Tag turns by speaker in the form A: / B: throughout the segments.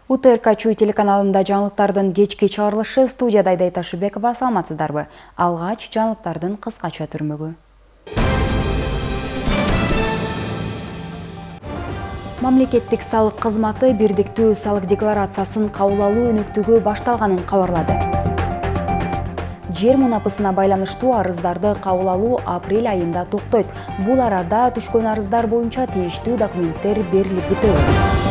A: УТРК Чүй телеканалында жаңылыктардын кечки чыгарылышы, студияда Айдай Ташыбекова, саламатсыздарбы? Алгач жаңылыктардын кыскача түрмөгү. Мамлекеттик салык кызматы бирдиктүү салык декларациясын кабыл алуу өнөктүгү башталганын кабарлады. Жер мунапысына байланыштуу арыздарды кабыл алуу апрель айында токтойт. Бул арада түшкөн арыздар боюнча тийиштүү документтер берилип бүтөт.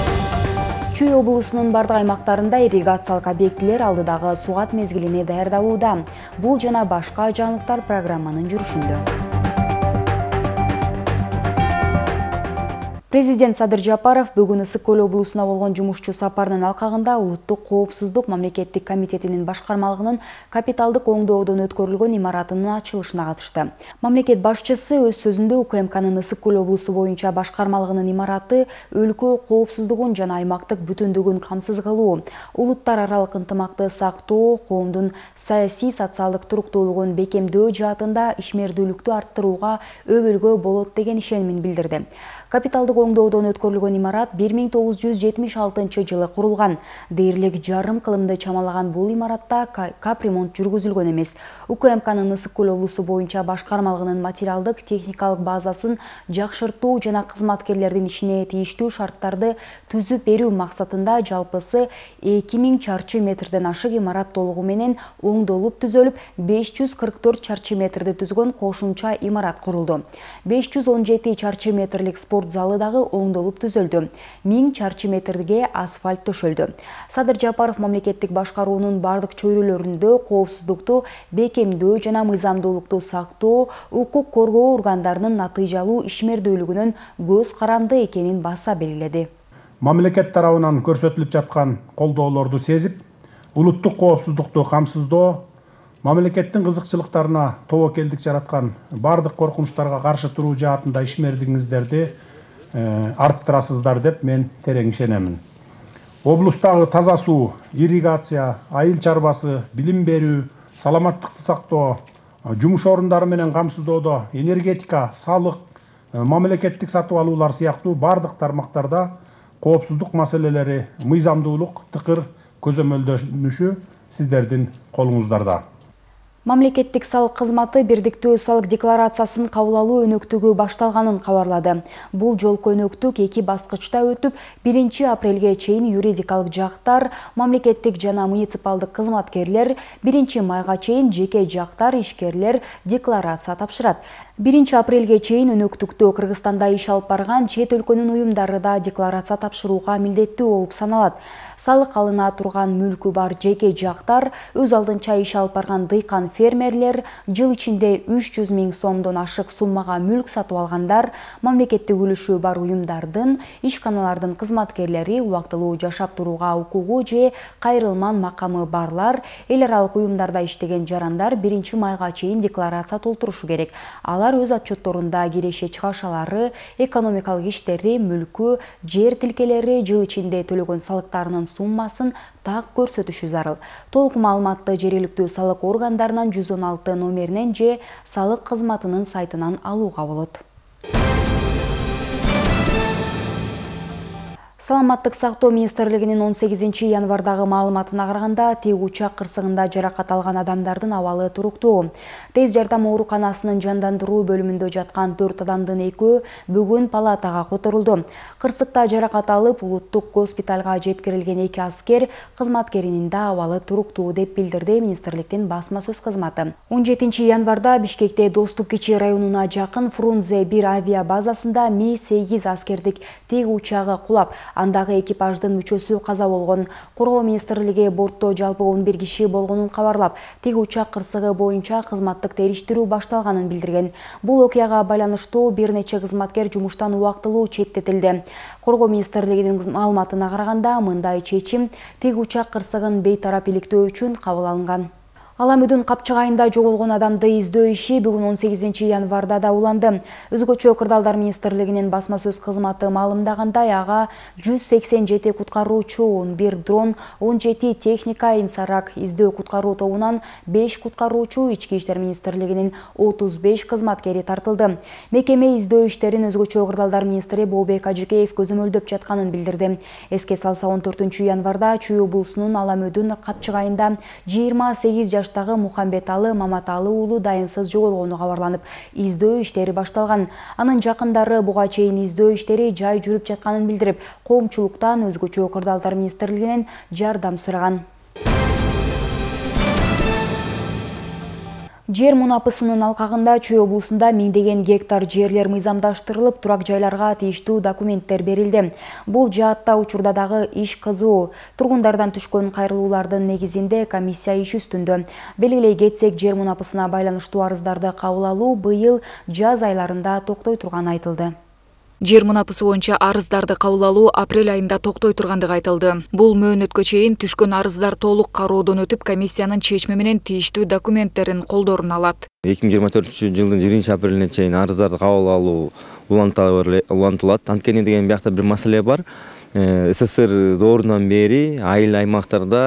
A: Чүй облусунун бардык аймактарында ирригациялык объектилер алдыдагы сугат мезгилине даярдалууда. Бул жана башка жаңылыктар программанын жүрүшүндө. Президент Садыр Жапаров бүгүн Ысык Көл облусуна болгон жумушчу сапарынын алкагында Улуттук коопсуздук мамлекеттик комитетинин башкармалыгынын капиталдык оңдоодон өткөрүлгөн имаратынын ачылышына катышты. Мамлекет башчысы өз сөзүндө УКМКнын Ысык Көл облусу боюнча башкармалыгынын имараты өлкө коопсуздугун жана аймактык бүтүндүгүн камсыз кылуу, улуттар аралык ынтымакты сактоо, коомдун саясий социалдык туруктуулугун бекемдөө жаатында ишмердүүлүктү арттырууга өбөлгө болот деген ишенимин билдирди. Капиталдык оңдоодон өткөрүлгөн имарат 1976 жылы курулган. Дээрлик жарым кылымды чамалаган бул имаратта капремонт жүргүзүлгөн эмес. УКМКнын Ысык Көл облусу боюнча башкармалыгынын материалдык техникалык базасын жакшыртуу жана кызматкерлердин ишине тийиштүү шарттарды түзүп берүү максатында жалпысы 2000 чарчы метрден ашык имарат толугу менен оңдолуп түзөлүп, 544 чарчы метрди түзгөн кошумча имарат курулду. 517 чарчы метрлик спорт залы дагы оңдолуп түзөлдү. 1000 чарчы метрге асфальт төшөлдү. Садыр Жапаров мамлекеттик башкаруунун бардык чөйрөлөрүндө коопсуздукту бекемдөө жана мыйзамдуулукту сактоо, укук коргоо органдарынын натыйжалуу ишмердүүлүгүнүн көз каранды экенин баса белгиледи.
B: Мамлекет тарабынан көрсөтүлүп жаткан колдоолорду сезип, улуттук коопсуздукту камсыздоо, мамлекеттин кызыкчылыктарына тобокелдик жараткан бардык коркунучтарга каршы туруу жаатында ишмердигиңиздерди арттырасыздар деп мен терең ишенемин. Облустагы таза суу, ирригация, айыл чарбасы, билим берүү, саламаттыкты сактоо, жумуш орундары менен камсыздоодо энергетика, салык, мамлекеттик сатып алуулар сыяктуу бардык тармактарда коопсуздук маселелери, мыйзамдуулук, тыкыр көзөмөлдөнүшү сиздердин колуңуздарда.
A: Мамлекеттик салык кызматы бирдиктүү салык декларациясын кабыл алуу өнөктүгү башталганын кабарлады. Бул жолку өнөктүк 2 баскычта өтүп, 1 апрелге чейин юридикалык жактар, мамлекеттик жана муниципалдык кызматкерлер, 1 майга чейин жеке жактар, ишкерлер декларация тапшырат. 1 апрелге чейин өнөктүктө Кыргызстанда иш алып барган чет өлкөнүн уюмдары да декларация тапшырууга милдеттүү болуп саналат. Салык алына турган мүлкү бар жеке жактар, өз алдынча иш алып барган дыйкан фермерлер, жыл ичинде 300 000 сомдон ашык суммага мүлк сатып алгандар, мамлекеттик үлүшү бар уюмдардын, ишканалардын кызматкерлери, убактылуу жашап турууга укугу же кайрылман макамы барлар, эл аралык уюмдарда иштеген жарандар 1 майга чейин декларация толтурушу керек. Алар өз отчетторунда киреше чыгашалары, экономикалык иштери, мүлкү, жер тилкелери, жыл ичинде төлөгөн салыктарынын суммасын так көрсөтүшү зарыл. Толук маалыматты жергиликтүү салык органдарынан 116 номеринен же салык кызматынын сайтынан алууга болот. Саламаттык сактоо министрлигинин 18 январдагы маалыматына караганда, тик учак кырсыгында жаракат алган адамдардын абалы туруктуу. Тез жардам ооруканасынын жандандыруу бөлүмүндө жаткан 4 адамдын 2-өө бүгүн палатага которулду. Кырсыкта жаракат алып, улуттук госпиталга жеткирилген 2 аскер кызматкеринин да абалы туруктуу деп билдирди министрликтин басма сөз кызматы. 17 январда Бишкекте Достук Кичи районуна жакын Фрунзе 1 авиа базасында Ми-8 аскердик тик учагы кулап, андагы экипаждын мүчөсү каза болгон. Коргоо министрлиги бортто жалпы 11 киши болгонун кабарлап, тик учак кырсыгы боюнча кызматтык териштирүү башталганын билдирген. Бул окуяга байланыштуу бир нече кызматкер жумуштан убактылуу четтетилди. Коргоо министрлигинин маалыматына караганда, мындай чечим тик учак кырсыгын бейтарап иликтөө үчүн кабыл алынган. Аламүдүн Капчыгайында жоголгон адамды издөө иши бүгүн 18 январда да уланды. Өзгөчө кырдаалдар министрлигинин басма сөз кызматы маалымдагандай, ага 187 куткаруучу, 1 дрон, 17 техника, инсарак издөө куткаруу тобунан 5 куткаруучу, Ички иштер министрлигинин 35 кызматкери тартылды. Мекеме издөө иштерин өзгөчө кырдаалдар министри Бообек Ажыкеев көзөмөлдөп жатканын билдирди. Эске салса 14 январда Чүй облусунун Аламүдүн Капчыгайында 28 жаш Мухамбеталы Маматалы уулу дайынсыз жоголгону кабарланып, издөө иштери башталган. Анын жакындары буга чейин издөө иштери жай жүрүп жатканын билдирип, коомчулуктан өзгөчө кырдаалдар министрлигинен жардам сураган. Жер мунапысынын алкагында Чүй облусунда миңдеген гектар жерлер мыйзамдаштырылып, турак жайларга тийиштүү документтер берилди. Бул жаатта учурда дагы иш кызуу. Тургундардан түшкөн кайрылуулардын негизинде комиссия иш үстүндө. Белгилей кетсек, жер мунапысына байланыштуу арыздарды кабыл алуу быйыл жаз айларында токтой турганы айтылды.
C: Жер мунапысы боюнча арыздарды кабыл алуу апрель айында токтой тургандыгы айтылды. Бул мөөнөткө чейин түшкөн арыздар толук кароодон өтүп, комиссиянын чечими менен тийиштүү документтерин колдоруна алат.
D: 2024-жылдын 1 апрелине чейин арыздарды кабыл алуу улантылат. Анткени деген биякта бир маселе бар. СССР доорунан бери айыл аймактарда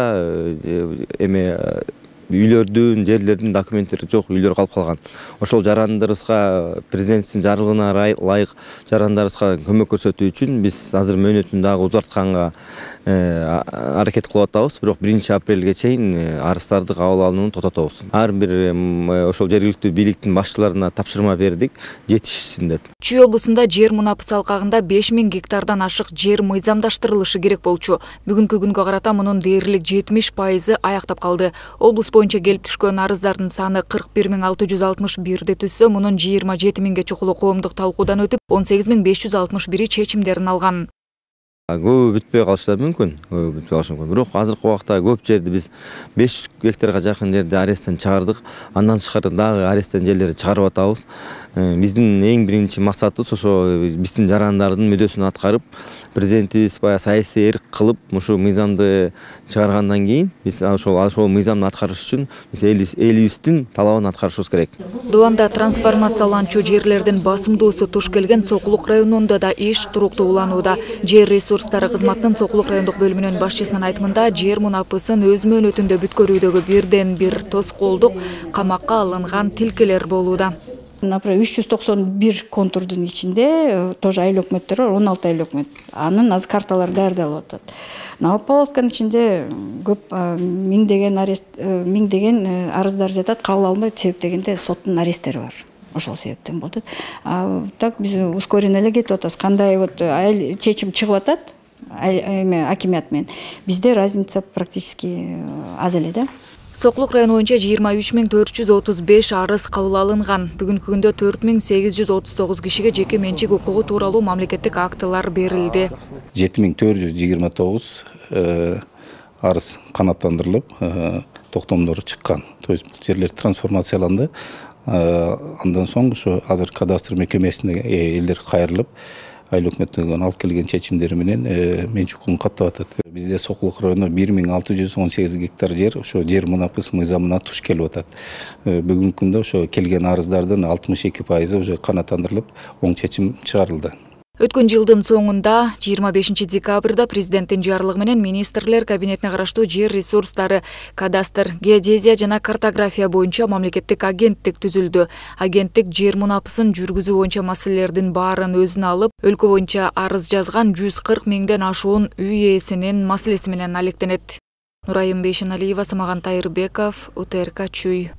D: үйлөрдүн, жерлердин документтери жок, үйлөр калып калган. Ошол жарандарыбызга, президенттин жарлыгына ылайык жарандарыбызга көмөк көрсөтүү үчүн биз азыр мөөнөтүн дагы узартканга аракет кылып атабыз. Бирок 1 апрелге чейин арыздарды кабыл алууну токтотобуз. Ар бир ошол жергиликтүү бийликтин башчыларына тапшырма бердик, жетишсин деп.
C: Чүй облусунда жер мунапысы алкагында 5000 гектардан ашык жер мыйзамдаштырылышы керек болчу. Бүгүнкү күнгө карата мунун дээрлик 70% аяктап калды. Облус боюнча келип түшкөн арыздардын саны 41661 түзсө, мунун 27000ге чукулу коомдук талкуудан өтүп, 18561 чечимдерин алган.
D: Көбү бүтпөй калышы да мүмкүн, Бирок азыркы убакта көп жерди биз 500 гектарга жакын жерди аресттен чыгардык. Андан тышкары дагы аресттен жерлерди чыгарып атабыз. Биздин эң биринчи максатыбыз ошо биздин жарандардын мүддөсүн аткарып, президентибиз саясий эрк кылып, ушу мыйзамды чыгаргандан кийин биз ошол мыйзамды аткарыш үчүн биз элибиздин талабын аткарышыбыз керек.
C: Дубанда трансформацияланчу жерлердин басымдуусу туш келген Сокулук районунда да иш туруктуу уланууда. Жер ресурстары кызматынын Сокулук райондук бөлүмүнүн башчысынын айтымында, жер мунапысын өз мөөнөтүндө бүткөрүүдөгү бирден бир тоскоолдук камакка алынган тилкелер болууда.
E: Например, 391 контурдун ичинде тоже айыл өкмөттөрү 16 айыл өкмөт. Анын азыр карталары даярдалып атат. Новополовканын ичинде көп миңдеген арыздар жатат, кабыл алынбайт, себеп дегенде соттун аресттери бар. Ошол себептен болот. Так биз ускоренно эле кетип атабыз. Кандай айыл чечим чыгып атат, акимият менен. Бизде разница практически аз эле да.
C: Сокулук району боюнча 23435 арыз кабыл алынган. Бүгүнкү күндө 4839 кишиге жеке менчик укугу тууралуу мамлекеттик актылар берилди.
F: 7429 арыз канааттандырылып, токтомдору чыккан. То есть жерлер трансформацияланды. Андан соң ошо азыр кадастр мекемесине элдер кайрылып, айыл өкмөттөн алып келген чечимдери менен менчик укугун каттап атат. Бизде Сокулук районунда 1618 гектар жер ошо жер мунапысы мыйзамына туш келип атат. Бүгүнкү күндө ошо келген арыздардын 62% уже канааттандырылып, оң чечим чыгарылды.
C: Өткөн жылдын соңунда 25 декабрда президенттин жарлыгы менен министрлер кабинетине караштуу жер ресурстары, кадастр, геодезия жана картография боюнча мамлекеттик агенттик түзүлдү. Агенттик жер мунапысын жүргүзүү боюнча маселелердин баарын өзүнө алып, өлкө боюнча арыз жазган 140 миңден ашуун үй ээсинин маселеси менен алектенет. Нурайым Бейшеналиева, Самаган Тайырбеков, УТРК Чүй.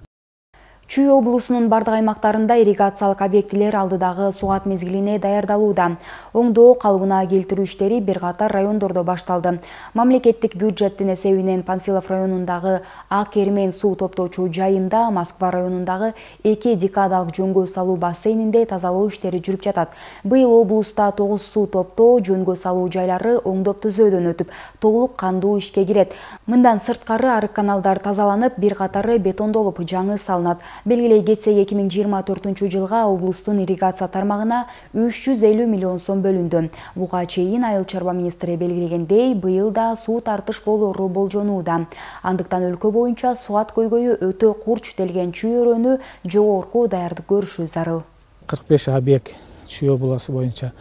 A: Чүй облусунун бардык аймактарында ирригациялык объектилер алдыдагы сугат мезгилине даярдалууда. Оңдоо калыбына келтирүү иштери бир катар райондордо башталды. Мамлекеттик бюджеттин эсебинен Панфилов районундагы Ак Эрмен суу топтоочу жайында, Москва районундагы 2 декадалык жөнгө салуу бассейнинде тазалоо иштери жүрүп жатат. Быйыл облуста 9 суу топтоо, жөнгө салуу жайлары оңдоп түзөөдөн өтүп, толук кандуу ишке кирет. Мындан сырткары арык каналдар тазаланып, бир катары бетондолуп, жаңы салынат. Белгилей кетсек, 2024 жылга облустун ирригация тармагына 350 миллион сом бөлүндү. Буга чейин Айыл чарба министри белгилегендей, быйыл да суу тартыш болору болжонууда. Андыктан өлкө боюнча суат көйгөйү өтө курч делген чүйөрөнү жогорку даярдык көрүшү зарыл.
G: 45 объект чүй областы боюнча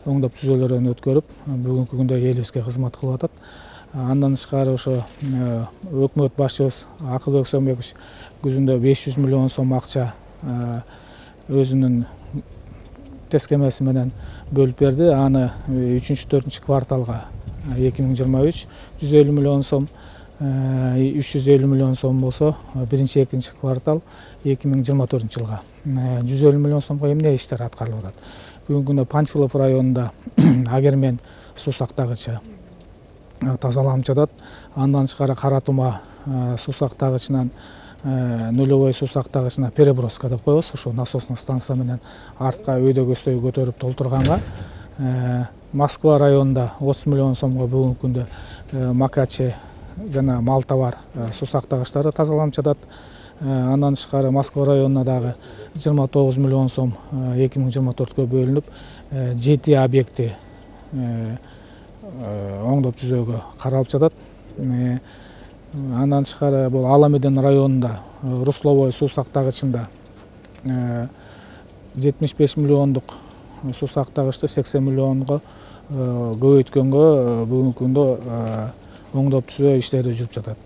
G: оңдоп түзөөлөрдөн өткөрүп, бүгүнкү күндө элибизге кызмат кылып атат. Андан тышкары ошо өкмөт башчыбыз Акылбек Сомбекович күзүндө 500 миллион сом акча өзүнүн тескемеси менен бөлүп берди. Аны 3-4 кварталга 2023 150 миллион сом, 350 миллион сом болсо 1-2 квартал 2024 жылга 150 миллион сомго эмне иштер аткарылып атат. Бүгүнкү күндө Панфилов районунда Агермен суу сактагычы тазаланып жатат. Андан тышкары Кара Тума суу сактагычынан нулевой суу сактагычына переброска деп коебуз. Ошо насосный станция менен артка өйдө көздөй көтөрүп толтурганга. Москва районунда 30 миллион сомго бүгүнкү күндө Макачи жана мал товар суу сактагычтары тазаланып жатат. Андан тышкары Москва районуна дагы 29 миллион сом 2024-кө бөлүнүп, 7 объекти оңдоп түзөөгө каралып жатат. Андан тышкары бул Аламеден районунда Русловой суу сактагычында 75 миллиондук суу сактагычты 80 миллионго көбөйткөнгө бүгүнкү күндө оңдоп түзөө иштери жүрүп жатат.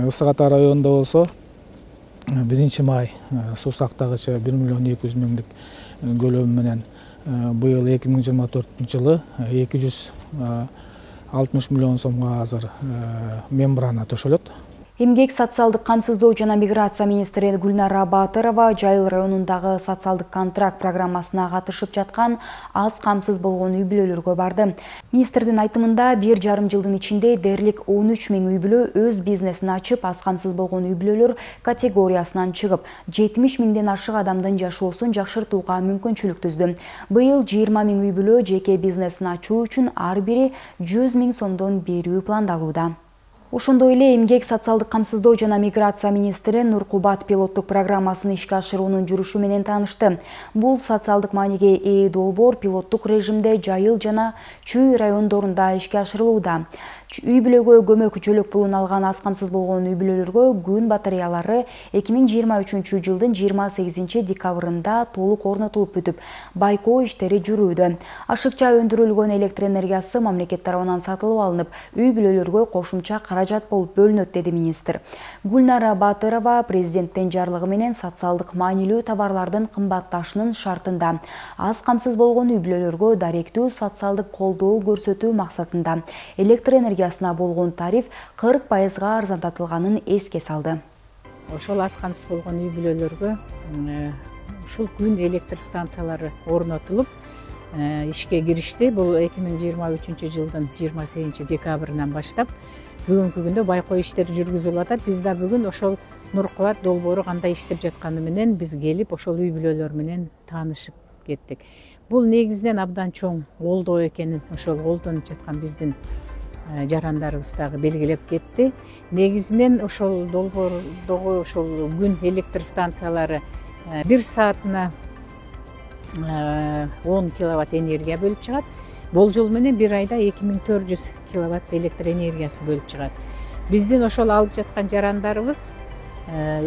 G: Ысык Ата районунда болсо 1-май суу сактагычы 1 миллион 200 миңдик көлөмү менен быйыл 2024 жылы 260 миллион сомго азыр мембрана төшөлөт.
A: Эмгек социалдык камсыздоо жана миграция министри Гүлнара Батырова Жайыл районундагы социалдык контракт программасына катышып жаткан аз камсыз болгон үй бүлөлөргө барды. Министрдин айтымында 1,5 жылдын ичинде дээрлик 13 миң үй бүлө өз бизнесин ачып, аз камсыз болгон үй бүлөлөр категориясынан чыгып, 70 миңден ашык адамдын жашоосун жакшыртууга мүмкүнчүлүк түздү. Быйыл 20 миң үй бүлө жеке бизнесин ачуу үчүн ар бири 100 миң сомдон берүү пландалууда. Ошондой эле эмгек социалдык камсыздоо жана миграция министри Нуркубат пилоттук программасын ишке ашыруунун жүрүшү менен таанышты. Бул социалдык мааниге ээ долбоор пилоттук режимде Жайыл жана Чүй райондорунда ишке ашырылууда. Үй бүлөгө көмөк жөлөк пулун алган аз камсыз болгон үй бүлөлөргө күн батареялары 2023 жылдын 28 декабрында толук орнотулуп бүтүп, байкоо иштери жүрүүдө. Ашыкча өндүрүлгөн электр энергиясы мамлекет тарабынан сатылып алынып, үй бүлөлөргө кошумча каражат болуп бөлүнөт, деди министр. Гүлнара Батырова президенттин жарлыгы менен социалдык маанилүү товарлардын кымбатташынын шартында аз камсыз болгон үй бүлөлөргө даректүү социалдык колдоо көрсөтүү максатында электр энергиясына болгон тариф 40% арзандатылганын эске салды.
H: Ошол аз камсыз болгон үй бүлөлөргө ушул күн электр станциялары орнотулуп ишке киришти. Бул 2023 жылдын 28 декабрынан баштап бүгүнкү күндө байкоо иштери жүргүзүлүп атат. Биз да бүгүн ошол Нуркубат долбоору кандай иштеп жатканы менен биз келип ошол үй бүлөлөр менен таанышып кеттик. Бул негизинен абдан чоң колдоо экенин ошол колдонуп жаткан биздин жарандарыбыз дагы белгилеп кетти. Негизинен ошол долбоордогу ошол күн электр станциялары 1 саатына 10 киловатт энергия бөлүп чыгат. Болжол менен 1 айда 2400 киловатт электр энергиясы бөлүп чыгат. Биздин ошол алып жаткан жарандарыбыз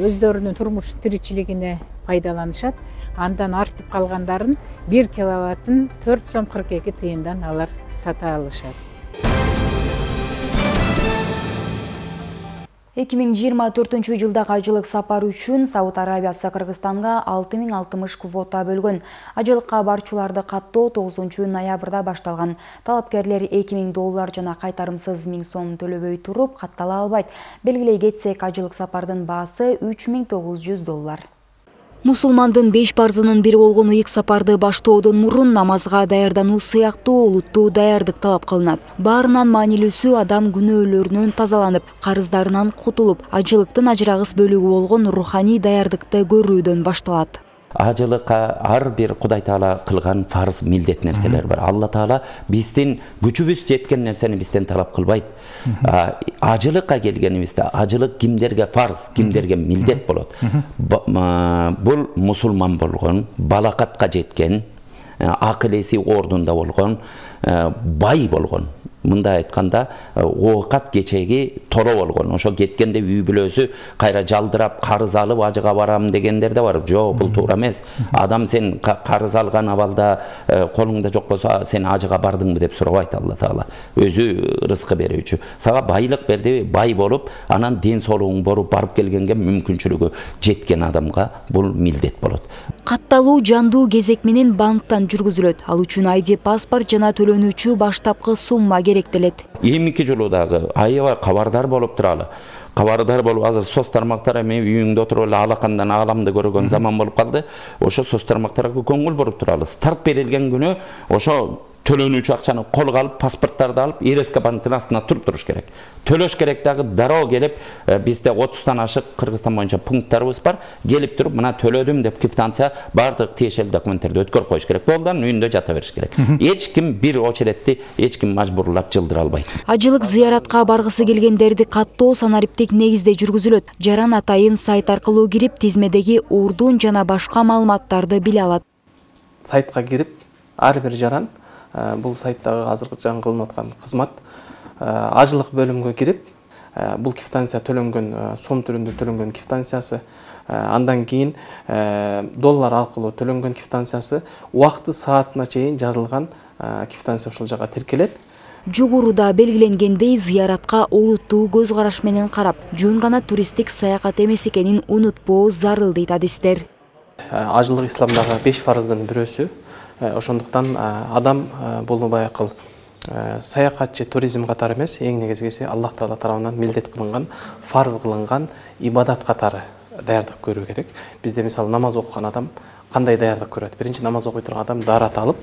H: өздөрүнүн турмуш тиричилигине пайдаланышат. Андан артып калгандарын 1 киловаттын 4 сом 42 тыйындан алар сата алышат.
A: 2024 жылдагы ажылык сапар үчүн Сауд Арабиясы Кыргызстанга 6060 квота бөлгөн. Ажылыкка барчуларды каттоо 9 ноябрда башталган. Талапкерлер $2000 жана кайтарымсыз 1000 сом төлөбөй туруп каттала албайт. Белгилей кетсек, ажылык сапардын баасы $3900. Мусулмандын 5 парзынын бири болгон ыйык сапарды баштоодон мурун намазга даярдануу сыяктуу олуттуу даярдык талап кылынат. Баарынан маанилүүсү адам күнөөлөрүнөн тазаланып, карыздарынан кутулуп, ажылыктын ажырагыс бөлүгү болгон руханий даярдыкты көрүүдөн башталат.
I: Acılıkka har bir Kuday Taala kılgan farz mildet nerseler var. Allah Taala bizden gücübüz jetken nerseni bizden talap kılbayt. Acılıkka gelgenimizde acılık kimlerge farz, kimlerge mildet bolot. Bul musulman bolgon, balakatka jetken, akılesi ordunda bolgon, bay bolgon. Mında aytkanda okat geçegi toro bolgon. Oşo ketkende üy bülösü kayra jaldırap karız alıp acıga baram degenler de var. Jo, bul toora emес. Adam sen karız algan abalda kolungda jok bolsa sen acıga bardыңбы деп сурабайт Allah Taala. Özü rızkı berүүчү. Saga baylık berdi, bay bolup anan den sooluğuң borup barıp kelgenge мүмкүнчүлүгү жеткен адамга бул милдет болот.
A: Катталуу жандуу кезек менен банктан жүргүзүлөт. Ал үчүн ID паспорт жана төлөнүүчү баштапкы сумма керектелет. 22
I: жылдагы аябай кабардар болуп туралы. Кабардар болуп азыр соц тармактар эми үйүңдө отуруп эле алакандан ааламды көргөн заман болуп калды. Ошо соц тармактарга көңүл буруп туралы. Старт берилген күнү ошо төлөнүүчү акчаны колго алып, паспорттарды алып, РСК банктын астына туруш керек. Төлөш керек дагы дароо келип, бизде 30тан ашык Кыргызстан боюнча пункттарыбыз бар. Келип туруп, мына төлөдүм деп квитанция бардык тиешелүү документтерди өткөрүп коюш керек. Болдан үйүндө жата бериш керек. Эч ким бир очередти эч ким мажбурлап жылдыра албайт.
A: Ажылык зыяратка баргысы келгендерди каттоо санариптик негизде жүргүзүлөт. Жаран атайын сайт аркылуу кирип, тизмедеги ордун жана башка маалыматтарды биле алат.
J: Сайтка кирип, ар бир жаран бұл сайттағы азыркы жаңы кылынып аткан кызмат ажылык бөлүмгө кирип, бул квитанция төлөнгөн, сом түрүндө төлөнгөн квитанциясы, андан кийин доллар аркылуу төлөнгөн квитанциясы, убакыты саатына чейин жазылган квитанция ушул жака тиркелет.
A: Жогоруда белгиленгендей зыяратка олуттуу көз караш менен карап, жөн гана туристтик саякат эмес экенин унутпоо зарыл дейт адистер.
J: Ажылык исламдагы 5 фарыздын бирөөсү. Ошондуктан адам бул баякыл саякатчы туризм катары эмес, эң негизгиси Аллах Таала тарабынан милдет кылынган, фарз кылынган ибадат катары даярдык көрүү керек. Бизде мисалы намаз окуган адам кандай даярдык көрөт? Биринчи намаз окуй турган адам даарат алып,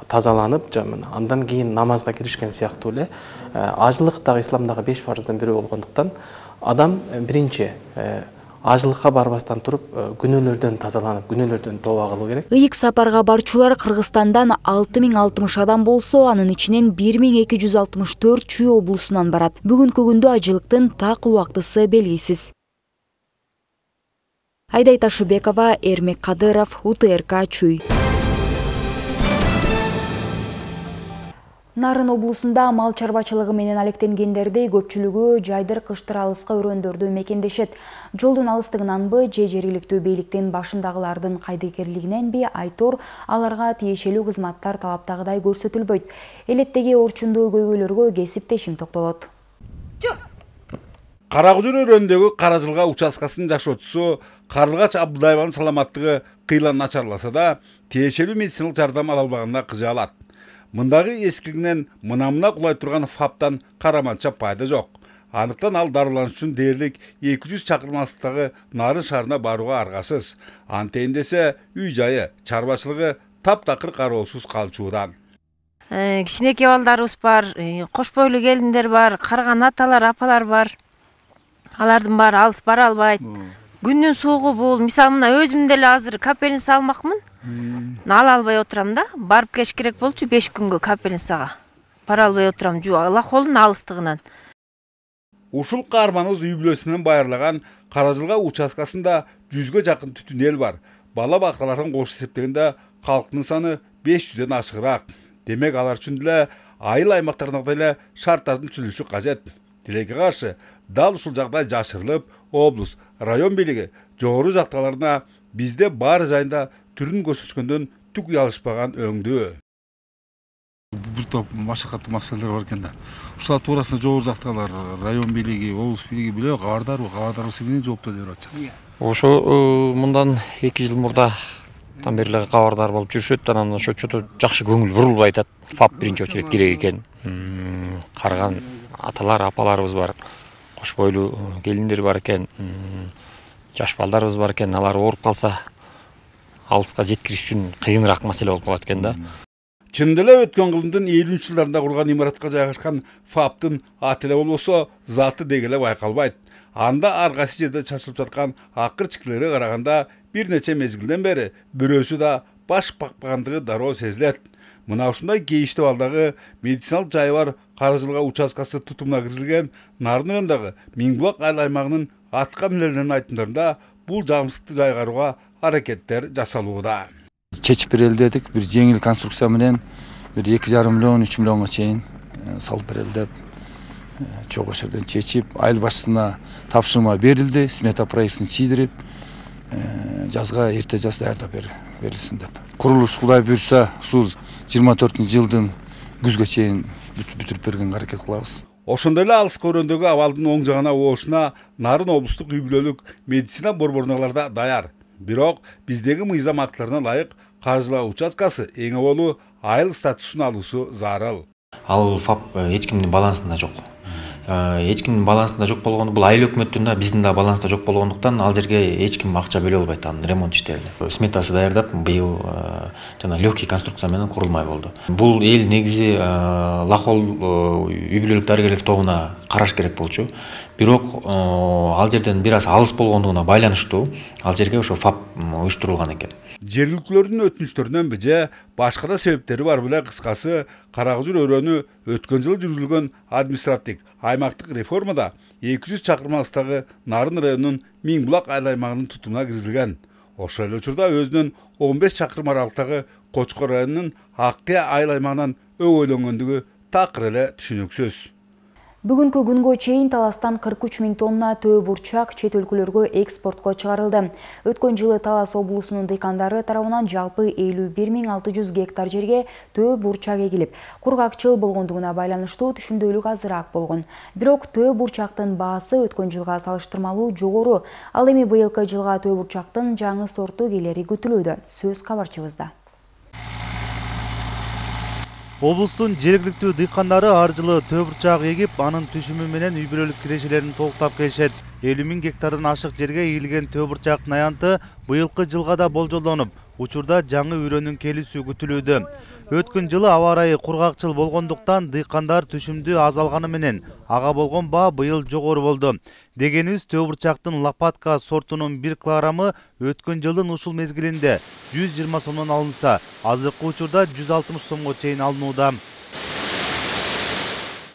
J: тазаланып, андан кийин намазга киришкен сыяктуу эле ажылык дагы исламдагы 5 фарздын бири болгондуктан адам биринчи ажылыкка барбастан туруп күнөөлөрдөн тазаланып, күнөөлөрдөн тооба кылуу керек.
A: Ыйык сапарга барчулар Кыргызстандан 6060 адам болсо, анын ичинен 1264 Чүй облусунан барат. Бүгүнкү күндө ажылыктын так убактысы белгисиз. Айдай Ташыбекова, Эрмек Кадыров, УТРК Чүй. Нарын облусунда мал чарбачылыгы менен алектенгендердей көпчүлүгү жайдыр кыштыр алыска өрөөндөрдү мекендешет. Жолдун алыстыгынанбы же жергиликтүү бийликтин башындагылардын кайдыгерлигиненби айтор аларга тиешелүү кызматтар талаптагыдай көрсөтүлбөйт. Элеттеги орчундуу көйгөйлөргө кесиптешим токтолот.
K: Кара Кузур өрөөндөгү Кара Жылга участкасынын жашоочусу Карлыгач Абдулаеванын саламаттыгы кыйла начарласа да, тиешелүү медициналык жардам ала албаганына кыжаалат. Мындагы эскигинен мына кулай турган фаптан караманча пайда жок. Анықтан ал дарыланыш үчүн дээрлик 200 чакырым алыстыктагы Нарын шаарына барууга аргасыз. Антейин десе үй жайы, чарбачылыгы таптакыр кароосуз калчуудан.
L: Кичинекей балдарыбыз бар, кош бойлуу келиндер бар, карган аталар, апалар бар. Алардын баары алыс бара албайт. Күндүн суугу бул, мисалы мына өзүм деле азыр капелин салмакмын. Ала албай отурам да, барып кеш керек болчу 5 күнгө капелинсага. Бара албай отурам, лахолдун алыстыгынан.
K: Ушул каарманыбыз үй бүлөсүнөн байырлаган Кара Жылга участкасында 100га жакын түтүн эл бар. Бала бакаларын кош эсептегенде калктын саны 500дөн ашыгыраак. Демек алар үчүн деле айыл аймактардагы эле шарттардын түзүлүшү кажет. Тилекке каршы дал ушул жагдай жашырылып, облус, район бийлиги жогору жакталарына бизде баары жайында түрүн көрсөткөндөн түк уялышпаган өңдүү.
M: Бир топ машакаттуу маселелер бар экен да. Ушул туурасында жогору жактагылар, район бийлиги, облус бийлиги биле кабардарбы менен жоопту деп атат.
N: Ошо мындан 2 жыл мурдатан бери кабардар болуп жүрүшөт, анан ошо чото жакшы көңүл бурулбай атат. ФАП биринчи очередь керек экен. Карган аталар, апаларыбыз бар. Кош бойлуу келиндер бар экен. Жаш балдарыбыз бар экен. Алар ооруп калса алыска жеткириш үчүн кыйыныраак маселе болуп калат экен да.
K: Чындап эле өткөн кылымдын 50-жылдарында курган имаратка жайгашкан ФАПтын аты эле болбосо заты деги эле байкалбайт. Анда ар кайсы жерде чачылып жаткан акырчыктерге караганда бир нече мезгилден бери бирөөсү да баш бакпагандыгы дароо сезилет. Мына ушундай кейиштүү балдагы медициналык жайы бар Каражылга участкасы тутумуна киргизилген Нарын районундагы Миңбулак айыл аймагынын атка минерлеринин айтымдарында бул жагымсыздыкты жайгарууга аракеттер жасалууда.
O: Чечип берели дедик, бир жеңил конструкция менен бир 2,5 миллион 3 миллионго чейин салып берели деп чогуу жерден чечип, айыл башчысына тапшырма берилди, смета проектин чийдирип, жазга эрте жаз даярдап берилсин деп. Курулуш Кудай буйрса, ушул 24-жылдын күзгө чейин бүтүрүп бергенге аракет кылабыз.
K: Ошондой эле алыска өрөөндөгү абалдын оң жагына оошуна Нарын облустук үй-бүлөлүк медицина борборуналарда даяр. Бирок биздеги мыйзам актыларына ылайык Каражылга участкасы эң авалу айыл статусун алуусу зарыл.
P: Ал ФАП эч кимдин балансында жок. Эч кимдин балансында жок болгону, бул айыл өкмөттүн да биздин да балансында жок болгондуктан ал жерге эч ким акча бөлө албайт анын ремонт иштерине. Сметасы даярдап, быйыл жана легкий конструкция менен курулмай болду. Бул эл негизи Лахол үй-бүлөлүк дарыгерлер тобуна караш керек болчу. Бирок ал жерден бир аз алыс болгондугуна байланыштуу ал жерге ошо ФАП уюштурулган экен.
K: Жергиликтүүлөрдүн өтүнүчтөрүнөн беже башка да себептери бар беле. Кыскасы Карагызыр өрөөнү өткөн жылы жүргүзүлгөн административдик аймактык реформада 200 чакырым алыстагы Нарын районунун Миңбулак айыл аймагынын тутумуна киргизилген. Ошол эле учурда өзүнүн 15 чакырым аралыктагы Кочкор районунун Аккыя айыл аймагынан өгөйлөнгөндүгү такыр эле түшүнүксүз.
A: Бүгүнкү күнгө чейин Таластан 43 000 тонна төө бурчак чет өлкөлөргө экспортко чыгарылды. Өткөн жылы Талас облусунун дыйкандары тарабынан жалпы 51 600 гектар жерге төө бурчак эгилип, кургакчыл болгондугуна байланыштуу түшүндүүлүк азыраак болгон. Бирок төө бурчактын баасы өткөн жылга салыштырмалуу жогору. Ал эми быйылкы жылга төө бурчактын жаңы сорту келери күтүлүүдө. Сөз кабарчыбызда.
Q: Облустун жергиликтүү дыйкандары ар жылы төө бурчак эгип, анын түшүмү менен үй-бүлөлүк кирешелерин толуктап келишет. 50 000 гектардан ашык жерге эгилген төө бурчактын аянты быйылкы жылга да болжолдонуп, учурда жаңы үрөөнүн келүүсү күтүлүүдө. Өткөн жылы аба ырайы кургакчыл болгондуктан дыйкандар түшүмдү аз алганы менен ага болгон баа быйыл жогору болду. Дегенибиз төө бурчактын Лопатка сортунун 1 килограммы өткөн жылдын ушул мезгилинде 120 сомдон алынса, азыркы учурда 160 сомго чейин алынууда.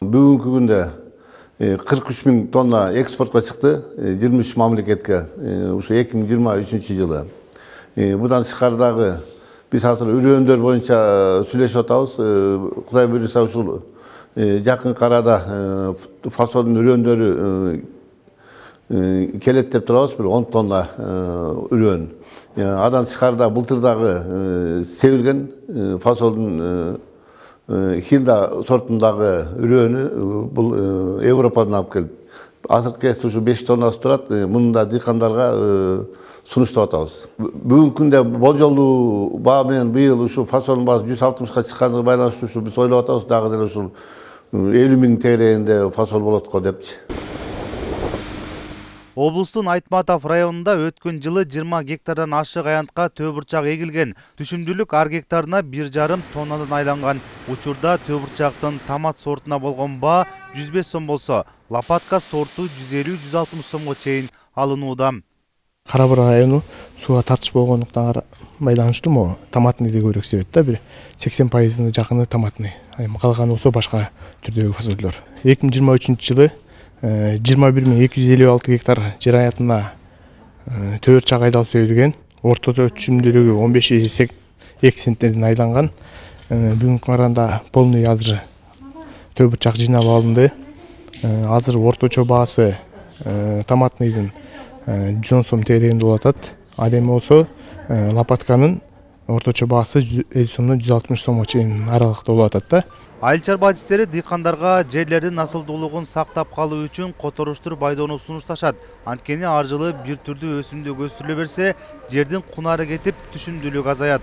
R: Бүгүнкү күндө 43 000 тонна экспортко чыкты, 23 мамлекетке, ушу 2023 жылы. Будан тышкардагы биз азыр үрөөөндөр боюнча сүйлөшүп атабыз. Кудай буйрса ушул жакын арада фасолдун үрөөндөрү келет деп турабыз, бир 10 тонна үрөөн. Адан тышкарда былтырдагы себилген фасолдун Хилда сортундагы үрөөнү бул Европадан алып келип, азыркы ушу 5 тоннасы турат. Мында дыйкандарга сунуштап атабыз. Бүгүнкү күндө болжолдуу баа менен быйыл ушу фасолдун баасы 160га чыккандыгы байланыштуу ушу биз ойлоп атабыз. Дагы деле ушул 50 000 тегерегинде фасол болот го депчи.
Q: Облустун Айтматов районунда өткөн жылы 20 гектардан ашык аянтка төө бурчак эгилген. Түшүмдүүлүк ар гектарына 1,5 тоннадан айланган. Учурда төө бурчактын томат сортуна болгон баа 105 сом болсо, Лопатка сорту 150-160 сомго чейин алынууда.
S: Карабыр району сууга тартыш болгондуктан байланыштуу томатныйды көбүрөөк себет да, бир 80% жакыны томатный. Калганы болсо башка түрдөгү фасолдор. 2023 жылы 21 256 гектар жер аянтына төө бурчак айдалып сөйдүлген. Орточо түшүмдүүлүгү 15,2 центтен айланган. Бүгүнкү аранда полный азыр төө бурчак жыйнап алынды. Азыр орточо баасы томатныйдын 110 сом тегерегинде болуп атат. Ал эми болсо Лопатканын орточо баасы 50 сомдон 160 сомго чейин аралыкта болуп атат да.
Q: Айыл чарбачылары дыйкандарга жерлердин асылдуулугун сактап калуу үчүн которуштур байдоону сунушташат. Анткени ар жылы бир түрдүү өсүмдүк өстүрүлө берсе, жердин кунары кетип, түшүмдүүлүк азаят.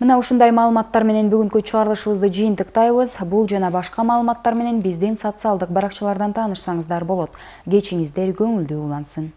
A: Мына ушундай маалыматтар менен бүгүнкү чыгарылышыбызды жыйынтыктайбыз. Бул жана башка маалыматтар менен биздин социалдык баракчалардан таанышсаңыздар болот. Кечиңиздер көңүлдүү улансын.